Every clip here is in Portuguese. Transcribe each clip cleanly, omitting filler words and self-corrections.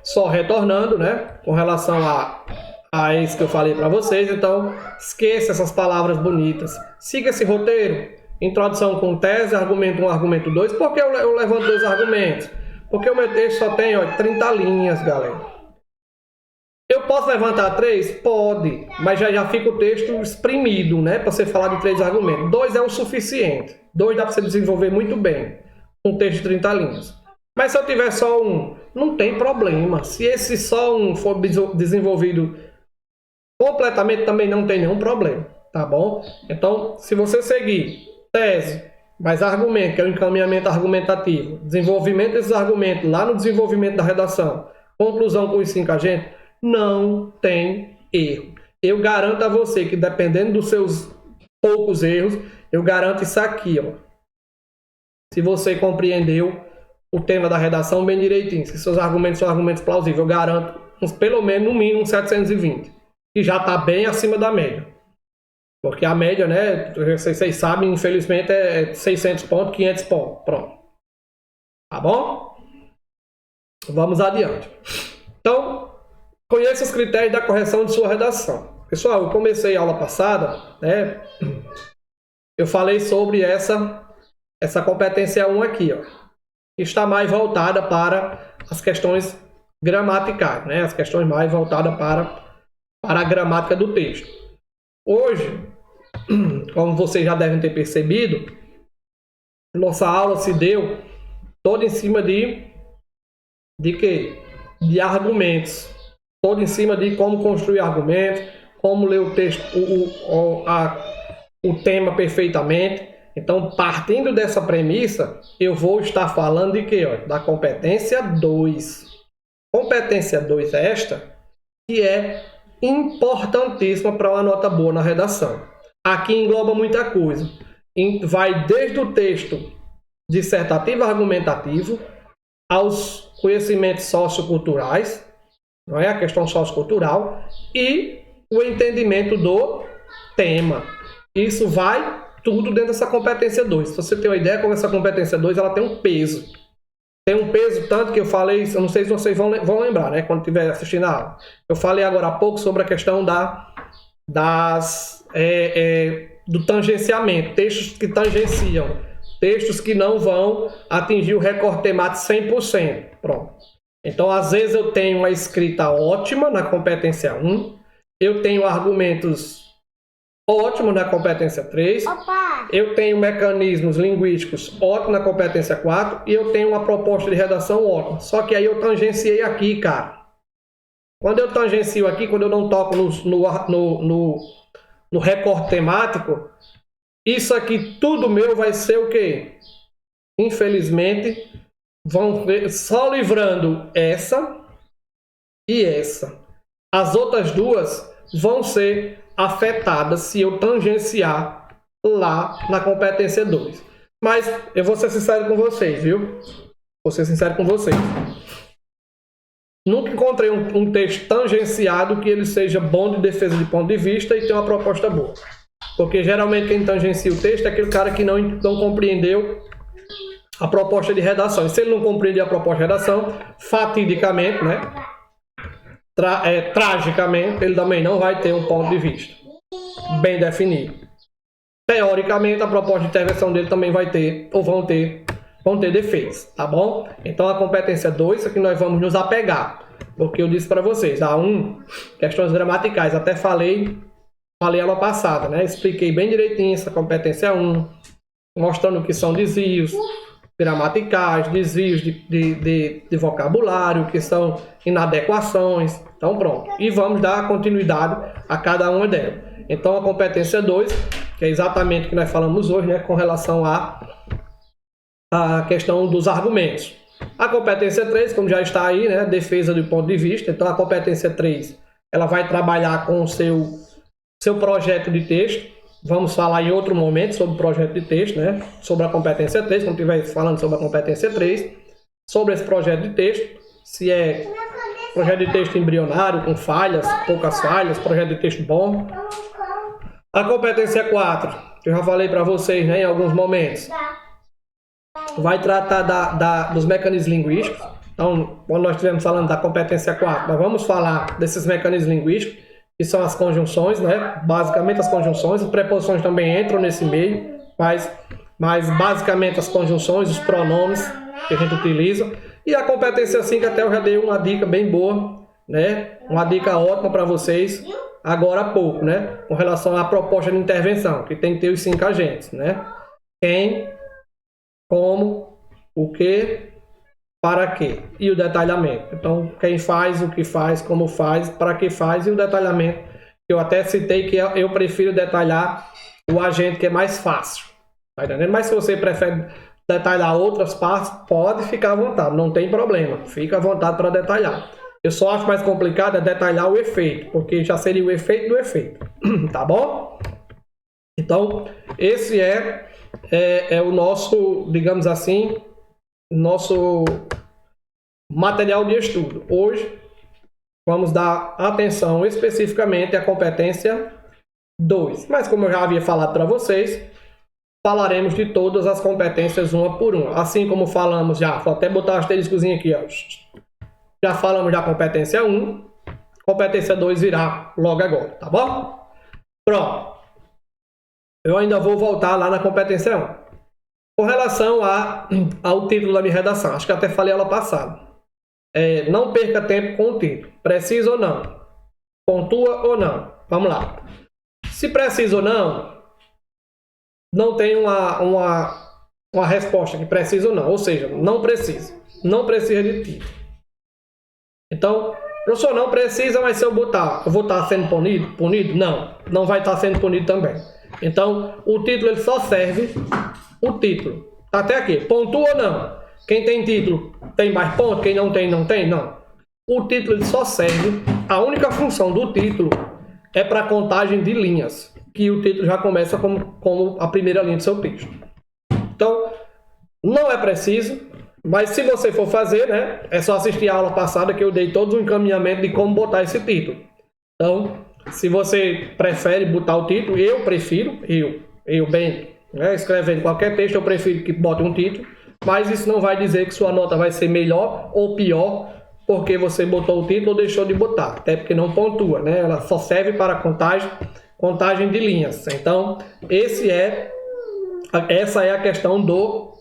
Só retornando, né? Com relação a isso que eu falei para vocês. Então, esqueça essas palavras bonitas. Siga esse roteiro. Introdução com tese, argumento 1, argumento 2. Por que eu levanto 2 argumentos? Porque o meu texto só tem 30 linhas, galera. Eu posso levantar 3? Pode, mas já fica o texto exprimido, né? Para você falar de 3 argumentos. 2 é o suficiente. 2 dá para você desenvolver muito bem. Um texto de 30 linhas. Mas se eu tiver só um, não tem problema. Se esse só um for desenvolvido completamente, também não tem nenhum problema. Tá bom? Então, se você seguir tese, mais argumento, que é o encaminhamento argumentativo, desenvolvimento desses argumentos lá no desenvolvimento da redação, conclusão com os 5 agentes, não tem erro. Eu garanto a você que, dependendo dos seus poucos erros, eu garanto isso aqui, ó. Se você compreendeu o tema da redação bem direitinho, se seus argumentos são argumentos plausíveis, eu garanto pelo menos, no mínimo, 720. Que já está bem acima da média. Porque a média, né, vocês sabem, infelizmente, é 600 pontos, 500 pontos. Pronto. Tá bom? Vamos adiante. Então, conheça os critérios da correção de sua redação. Pessoal, eu comecei a aula passada, né? Eu falei sobre essa competência 1 aqui, ó. Que está mais voltada para as questões gramaticais, né? As questões mais voltadas para a gramática do texto. Hoje, como vocês já devem ter percebido, nossa aula se deu toda em cima de quê? De argumentos. Toda em cima de como construir argumentos, como ler o texto, o tema perfeitamente. Então, partindo dessa premissa, eu vou estar falando de quê? Da competência 2. Competência 2 é esta, que é importantíssima para uma nota boa na redação. Aqui engloba muita coisa. Vai desde o texto dissertativo argumentativo aos conhecimentos socioculturais, não é? A questão sociocultural e o entendimento do tema. Isso vai tudo dentro dessa competência 2. Se você tem uma ideia, como essa competência 2 ela tem um peso. Tem um peso tanto que eu falei, eu não sei se vocês vão lembrar, né? Quando estiver assistindo a aula. Eu falei agora há pouco sobre a questão do tangenciamento. Textos que tangenciam. Textos que não vão atingir o recorte temático 100%. Pronto. Então, às vezes eu tenho uma escrita ótima na competência 1. Eu tenho argumentos ótimos na competência 3. Opa! Eu tenho mecanismos linguísticos ótimos na competência 4 e eu tenho uma proposta de redação ótima. Só que aí eu tangenciei aqui, cara. Quando eu tangencio aqui, quando eu não toco no recorte temático, isso aqui tudo meu vai ser o quê? Infelizmente, vão ver, só livrando essa e essa. As outras duas vão ser afetadas se eu tangenciar lá na competência 2. Mas eu vou ser sincero com vocês, viu? Vou ser sincero com vocês. Nunca encontrei um texto tangenciado que ele seja bom de defesa de ponto de vista e tenha uma proposta boa. Porque geralmente quem tangencia o texto é aquele cara que não compreendeu a proposta de redação. E se ele não compreender a proposta de redação, fatidicamente, né? Tragicamente, ele também não vai ter um ponto de vista bem definido. Teoricamente, a proposta de intervenção dele também vai ter, ou vão ter defeitos, tá bom? Então, a competência 2 é que nós vamos nos apegar, porque eu disse para vocês, a 1, questões gramaticais, até falei aula passada, né? Expliquei bem direitinho essa competência 1, mostrando o que são desvios gramaticais, desvios de vocabulário, que são inadequações. Então, pronto. E vamos dar continuidade a cada uma delas. Então, a competência 2, que é exatamente o que nós falamos hoje, né? Com relação à questão dos argumentos. A competência 3, como já está aí, né? Defesa do ponto de vista. Então, a competência 3, ela vai trabalhar com o seu projeto de texto. Vamos falar em outro momento sobre o projeto de texto, né? Sobre a competência 3, quando estiver falando sobre a competência 3, sobre esse projeto de texto, se é projeto de texto embrionário, com falhas, poucas falhas, projeto de texto bom. A competência 4, que eu já falei para vocês, né, em alguns momentos, vai tratar dos mecanismos linguísticos. Então, quando nós estivermos falando da competência 4, nós vamos falar desses mecanismos linguísticos, que são as conjunções, né? Basicamente as conjunções, as preposições também entram nesse meio, mas basicamente as conjunções, os pronomes que a gente utiliza. E a competência 5, até eu já dei uma dica bem boa, né? Uma dica ótima para vocês agora há pouco, né? Com relação à proposta de intervenção, que tem que ter os 5 agentes, né? Quem, como, o que, para quê e o detalhamento. Então, quem faz, o que faz, como faz, para que faz e o detalhamento. Eu até citei que eu prefiro detalhar o agente que é mais fácil. Tá entendendo? Mas se você prefere detalhar outras partes, pode ficar à vontade, não tem problema. Fica à vontade para detalhar. Eu só acho mais complicado é detalhar o efeito, porque já seria o efeito do efeito. Tá bom? Então, esse é o nosso, digamos assim, nosso material de estudo. Hoje vamos dar atenção especificamente à competência 2. Mas como eu já havia falado para vocês, falaremos de todas as competências uma por uma. Assim como falamos já, vou até botar um asteriscozinho aqui, ó. Já falamos da competência 1, competência 2 virá logo agora, tá bom? Pronto. Eu ainda vou voltar lá na competência 1. Com relação ao título da minha redação, acho que até falei aula passada. Não perca tempo com o título. Precisa ou não? Pontua ou não? Vamos lá. Se precisa ou não, não tem uma resposta que precisa ou não. Ou seja, não precisa. Não precisa de título. Então, professor, não precisa, mas se eu botar, eu vou estar sendo punido? Não, não vai estar sendo punido também. Então, o título ele só serve o título. Tá até aqui. Pontua ou não? Quem tem título tem mais ponto, quem não tem, não tem? Não. O título ele só serve, a única função do título é para contagem de linhas, que o título já começa como a primeira linha do seu texto. Então, não é preciso. Mas se você for fazer, né, é só assistir a aula passada que eu dei todo um encaminhamento de como botar esse título. Então, se você prefere botar o título, eu prefiro, bem, né, escrevendo qualquer texto, eu prefiro que bote um título, mas isso não vai dizer que sua nota vai ser melhor ou pior porque você botou o título ou deixou de botar, até porque não pontua, né, ela só serve para contagem de linhas. Então, essa é a questão do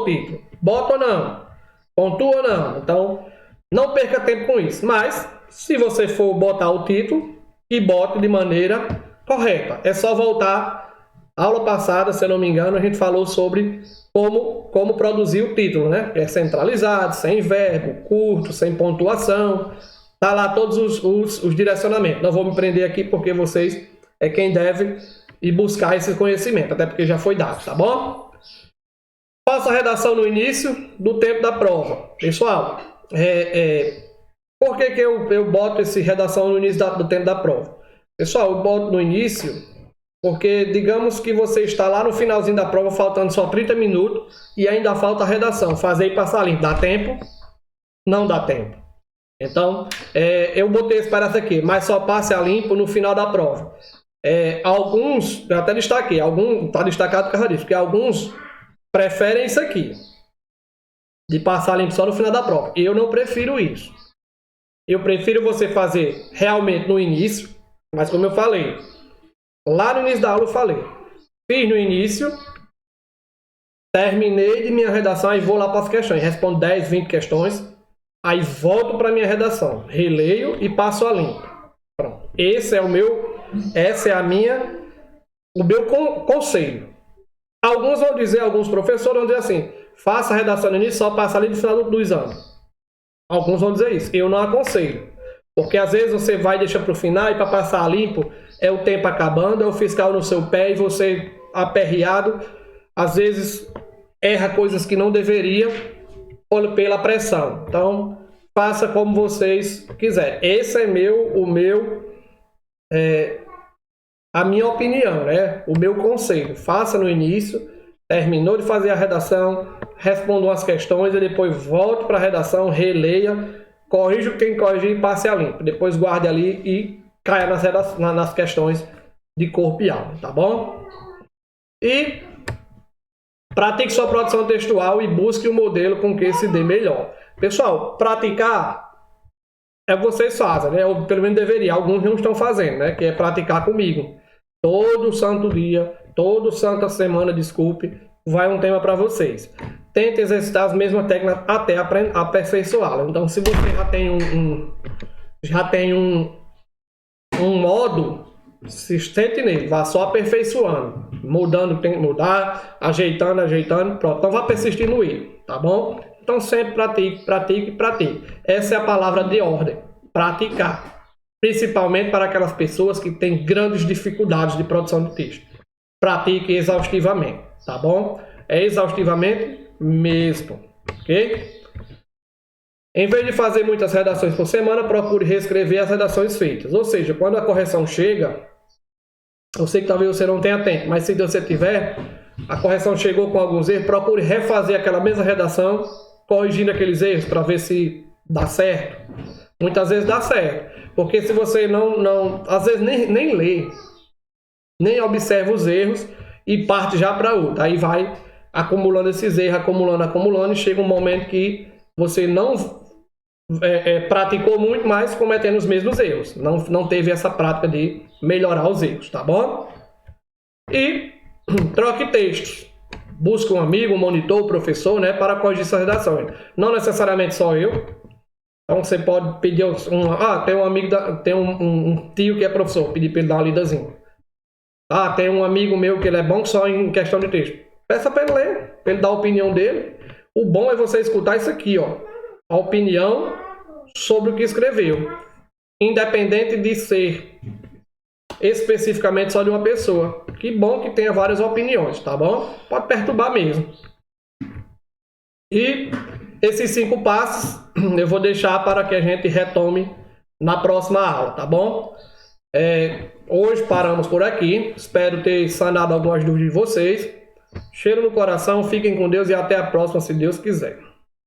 título. Bota ou não? Pontua ou não? Então, não perca tempo com isso. Mas, se você for botar o título, que bote de maneira correta. É só voltar. Aula passada, se eu não me engano, a gente falou sobre como produzir o título, né? É centralizado, sem verbo, curto, sem pontuação. Tá lá todos os direcionamentos. Não vou me prender aqui porque vocês é quem deve ir buscar esse conhecimento, até porque já foi dado, tá bom? Faça a redação no início do tempo da prova. Pessoal, por que eu boto essa redação no início do tempo da prova? Pessoal, eu boto no início porque digamos que você está lá no finalzinho da prova, faltando só 30 minutos e ainda falta a redação. Fazer e passar limpo. Dá tempo? Não dá tempo. Então, eu botei esse parágrafo aqui, mas só passe a limpo no final da prova. Alguns, eu até destaquei, está destacado por causa disso, porque alguns preferem isso aqui, de passar limpo só no final da prova. Eu não prefiro isso. Eu prefiro você fazer realmente no início, mas como eu falei, lá no início da aula eu falei, fiz no início, terminei de minha redação, aí vou lá para as questões, respondo 10, 20 questões, aí volto para minha redação, releio e passo a limpo. Pronto. Esse é o meu conselho. Alguns professores vão dizer assim, faça a redação no início, só passa ali no final do exame. Alguns vão dizer isso. Eu não aconselho. Porque às vezes você vai deixar para o final e para passar limpo, é o tempo acabando, é o fiscal no seu pé e você aperreado, às vezes erra coisas que não deveria pela pressão. Então, faça como vocês quiserem. Esse é a minha opinião, né? O meu conselho. Faça no início, terminou de fazer a redação, responda umas questões e depois volte para a redação, releia, corrija quem corrigir e passe a limpo. Depois guarde ali e caia nas questões de corpo e alma, tá bom? E pratique sua produção textual e busque um modelo com que se dê melhor. Pessoal, praticar é o que vocês fazem, né? Ou pelo menos deveria, alguns não estão fazendo, né? Que é praticar comigo. Todo santo dia, toda santa semana, desculpe, vai um tema para vocês. Tente exercitar as mesmas técnicas até aperfeiçoá-las. Então, se você já tem um modo, se sente nele, vá só aperfeiçoando, mudando, tem que mudar, ajeitando, pronto. Então, vá persistir no erro, tá bom? Então, sempre pratique. Essa é a palavra de ordem, praticar. Principalmente para aquelas pessoas que têm grandes dificuldades de produção de texto. Pratique exaustivamente, tá bom? É exaustivamente mesmo, ok? Em vez de fazer muitas redações por semana, procure reescrever as redações feitas. Ou seja, quando a correção chega, eu sei que talvez você não tenha tempo, mas se você tiver, a correção chegou com alguns erros, procure refazer aquela mesma redação, corrigindo aqueles erros para ver se dá certo. Muitas vezes dá certo, porque se você às vezes nem lê, nem observa os erros e parte já para outra, aí vai acumulando esses erros, acumulando, e chega um momento que você não praticou muito, mas cometendo os mesmos erros, não teve essa prática de melhorar os erros, tá bom? E troque textos. Busque um amigo, um monitor, um professor, né, para corrigir suas redações. Não necessariamente só eu. Então você pode pedir tem um amigo, tem um tio que é professor, pedir para ele dar uma lidazinha. Tem um amigo meu que ele é bom só em questão de texto. Peça para ele ler, para ele dar a opinião dele. O bom é você escutar isso aqui, ó. A opinião sobre o que escreveu. Independente de ser especificamente só de uma pessoa. Que bom que tenha várias opiniões, tá bom? Pode perturbar mesmo. E esses 5 passos eu vou deixar para que a gente retome na próxima aula, tá bom? Hoje paramos por aqui. Espero ter sanado algumas dúvidas de vocês. Cheiro no coração, fiquem com Deus e até a próxima, se Deus quiser.